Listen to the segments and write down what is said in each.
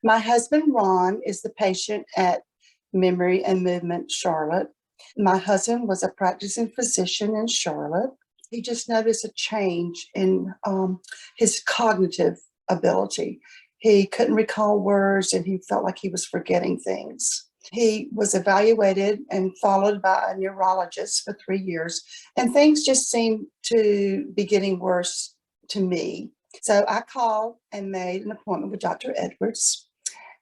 My husband, Ron, is the patient at Memory and Movement Charlotte. My husband was a practicing physician in Charlotte. He just noticed a change in his cognitive ability. He couldn't recall words and he felt like he was forgetting things. He was evaluated and followed by a neurologist for 3 years, and things just seemed to be getting worse to me. So I called and made an appointment with Dr. Edwards.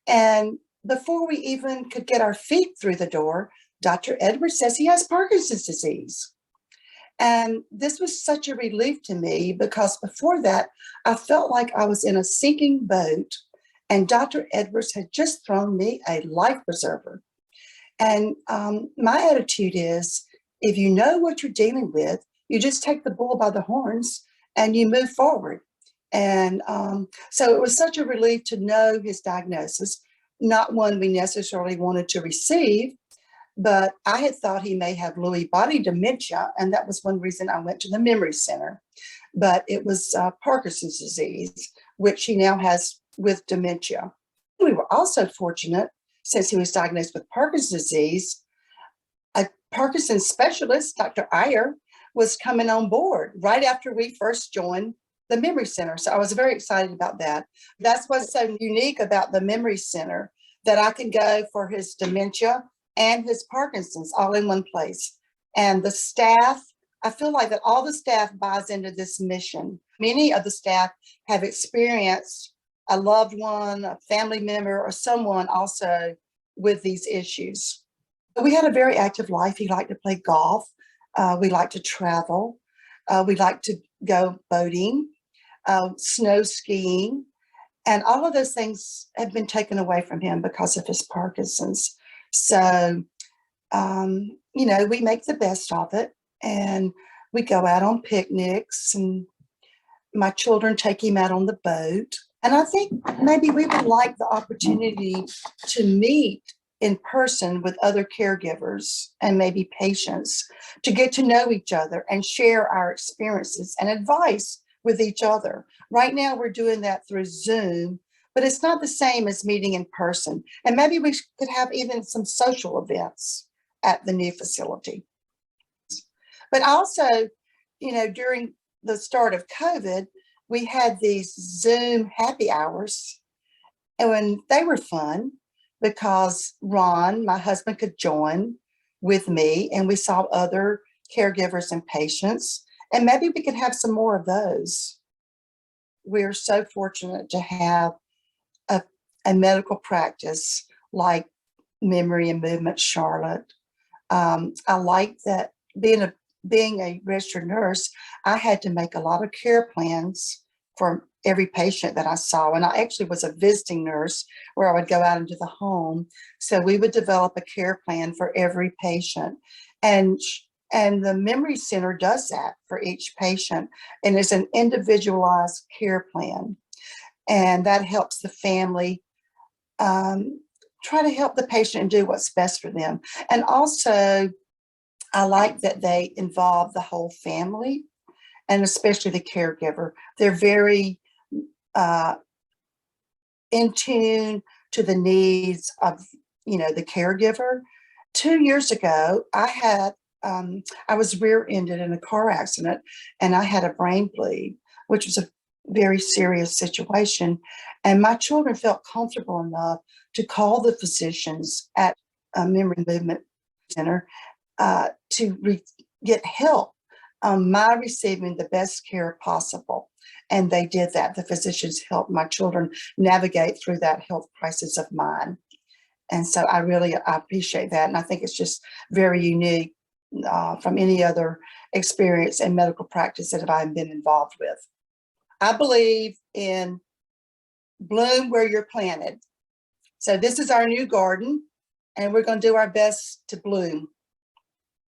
And before we even could get our feet through the door, Dr. Edwards says he has Parkinson's disease. And this was such a relief to me because before that, I felt like I was in a sinking boat and Dr. Edwards had just thrown me a life preserver. And my attitude is, if you know what you're dealing with, you just take the bull by the horns and you move forward. And so it was such a relief to know his diagnosis, not one we necessarily wanted to receive, but I had thought he may have Lewy body dementia, and that was one reason I went to the Memory Center. But it was Parkinson's disease, which he now has with dementia. We were also fortunate, since he was diagnosed with Parkinson's disease, a Parkinson's specialist, Dr. Iyer, was coming on board right after we first joined the Memory Center. So I was very excited about that. That's what's so unique about the Memory Center, that I can go for his dementia and his Parkinson's all in one place. And the staff, I feel like that all the staff buys into this mission. Many of the staff have experienced a loved one, a family member, or someone also with these issues. We had a very active life. He liked to play golf. We liked to travel. We liked to go boating, snow skiing. And all of those things have been taken away from him because of his Parkinson's. So, we make the best of it, and we go out on picnics, and my children take him out on the boat. And I think maybe we would like the opportunity to meet in person with other caregivers and maybe patients to get to know each other and share our experiences and advice with each other. Right now, we're doing that through Zoom, but it's not the same as meeting in person. And maybe we could have even some social events at the new facility. But also, during the start of COVID, we had these Zoom happy hours, and they were fun because Ron, my husband, could join with me, and we saw other caregivers and patients, and maybe we could have some more of those. We're so fortunate to have a medical practice like Memory and Movement Charlotte. I like that being a registered nurse, I had to make a lot of care plans for every patient that I saw. And I actually was a visiting nurse where I would go out into the home. So we would develop a care plan for every patient. And the Memory Center does that for each patient. And it's an individualized care plan. And that helps the family try to help the patient and do what's best for them. And also, I like that they involve the whole family, and especially the caregiver. They're very in tune to the needs of, the caregiver. 2 years ago, I was rear-ended in a car accident, and I had a brain bleed, which was a very serious situation. And my children felt comfortable enough to call the physicians at Memory and Movement Center to get help on my receiving the best care possible. And they did that. The physicians helped my children navigate through that health crisis of mine. And so I appreciate that. And I think it's just very unique from any other experience in medical practice that I've been involved with. I believe in bloom where you're planted. So this is our new garden, and we're going to do our best to bloom.